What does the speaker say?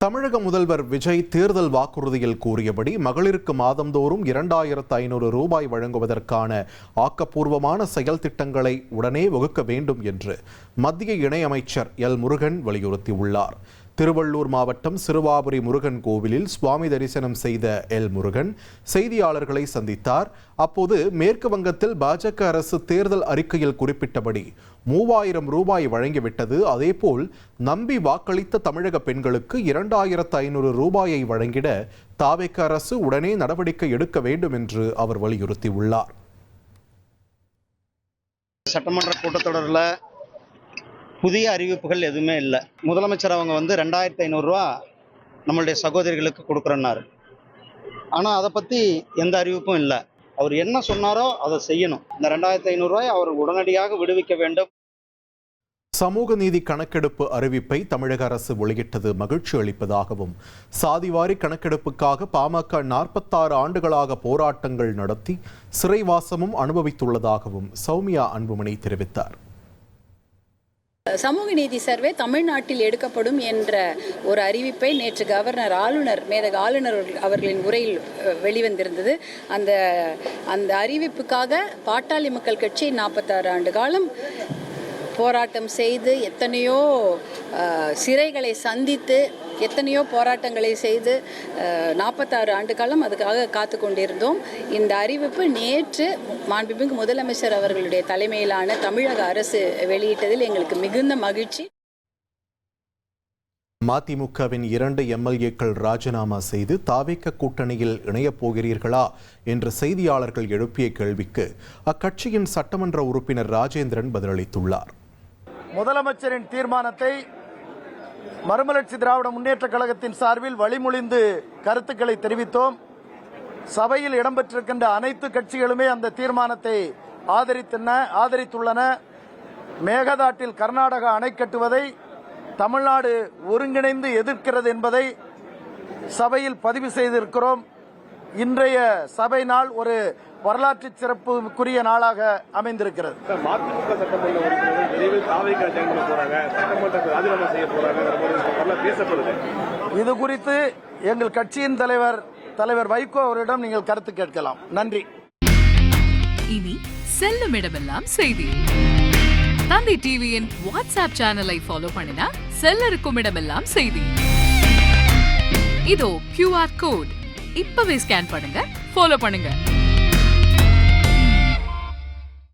தமிழக முதல்வர் விஜய் தேர்தல் வாக்குறுதியில் கூறியபடி மகளிருக்கு மாதந்தோறும் 2500 ரூபாய் வழங்குவதற்கான ஆக்கப்பூர்வமான செயல் திட்டங்களை உடனே வகுக்க வேண்டும் என்று மத்திய இணையமைச்சர் எல் முருகன் வலியுறுத்தியுள்ளார். திருவள்ளூர் மாவட்டம் சிறுவாபுரி முருகன் கோவிலில் சுவாமி தரிசனம் செய்த எல் முருகன் செய்தியாளர்களை சந்தித்தார். அப்போது மேற்கு வங்கத்தில் பாஜக அரசு தேர்தல் அறிக்கையில் குறிப்பிட்டபடி 3000 ரூபாய் வழங்கிவிட்டது. அதேபோல் நம்பி வாக்களித்த தமிழக பெண்களுக்கு 2500 ரூபாயை வழங்கிட தாவேக அரசு உடனே நடவடிக்கை எடுக்க வேண்டும் என்று அவர் வலியுறுத்தியுள்ளார். சட்டமன்ற கூட்டத்தொடரில் புதிய அறிவிப்புகள் எதுவுமே இல்லை. முதலமைச்சர் அவங்க 2500 ரூபா நம்மளுடைய சகோதரிகளுக்கு கொடுக்குறேன்னாரு. ஆனால் அதை பற்றி எந்த அறிவிப்பும் இல்லை. அவர் என்ன சொன்னாரோ அதை செய்யணும். இந்த 2500 ரூபாய் அவர் உடனடியாக விடுவிக்க வேண்டும். சமூக நீதி கணக்கெடுப்பு அறிவிப்பை தமிழக அரசு வெளியிட்டது மகிழ்ச்சி அளிப்பதாகவும், சாதிவாரி கணக்கெடுப்புக்காக பாமக 46 ஆண்டுகளாக போராட்டங்கள் நடத்தி சிறைவாசமும் அனுபவித்துள்ளதாகவும் சௌமியா அன்புமணி தெரிவித்தார். சமூக நீதி சர்வே தமிழ்நாட்டில் எடுக்கப்படும் என்ற ஒரு அறிவிப்பை நேற்று ஆளுநர் அவர்களின் உரையில் வெளிவந்திருந்தது. அந்த அறிவிப்புக்காக பாட்டாளி மக்கள் கட்சி 46 ஆண்டு காலம் போராட்டம் செய்து, எத்தனையோ சிறைகளை சந்தித்து, எத்தனையோ போராட்டங்களை செய்து 46 ஆண்டு காலம் அதுக்காக காத்து கொண்டிருந்தோம். இந்த அறிவிப்பு நேற்று மாண்புமிகு முதலமைச்சர் அவர்களுடைய தலைமையிலான தமிழக அரசு வெளியிட்டதில் எங்களுக்கு மிகுந்த மகிழ்ச்சி. மதிமுகவின் 2 எம்எல்ஏக்கள் ராஜினாமா செய்து தாவேக கூட்டணியில் இணையப் போகிறீர்களா என்று செய்தியாளர்கள் எழுப்பிய கேள்விக்கு அக்கட்சியின் சட்டமன்ற உறுப்பினர் ராஜேந்திரன் பதிலளித்துள்ளார். முதலமைச்சரின் தீர்மானத்தை மறுமலர்ச்சி திராவிட முன்னேற்ற கழகத்தின் சார்பில் வழிமொழிந்து கருத்துக்களை தெரிவித்தோம். சபையில் இடம்பெற்றிருக்கின்ற அனைத்து கட்சிகளுமே அந்த தீர்மானத்தை ஆதரித்துள்ளன. மேகதாட்டில் கர்நாடகா அணை கட்டுவதை தமிழ்நாடு ஒருங்கிணைந்து எதிர்க்கிறது என்பதை சபையில் பதிவு செய்திருக்கிறோம். இன்றைய சபை நாள் ஒரு வரலாற்று சிறப்புக்குரிய நாளாக அமைந்திருக்கிறது. இது குறித்து எங்கள் கட்சியின் தலைவர் வைகோ அவரிடம் நீங்கள் கருத்து கேட்கலாம். நன்றி. இனி செல்லும் இடமெல்லாம் செய்தி. தந்தி டிவியின் வாட்ஸ்அப் சேனலை ஃபாலோ பண்ணினா செல்ல இருக்கும் இடமெல்லாம் செய்தி. இதோ QR கோட் இப்பவே ஸ்கேன் பண்ணுங்க, ஃபாலோ பண்ணுங்க.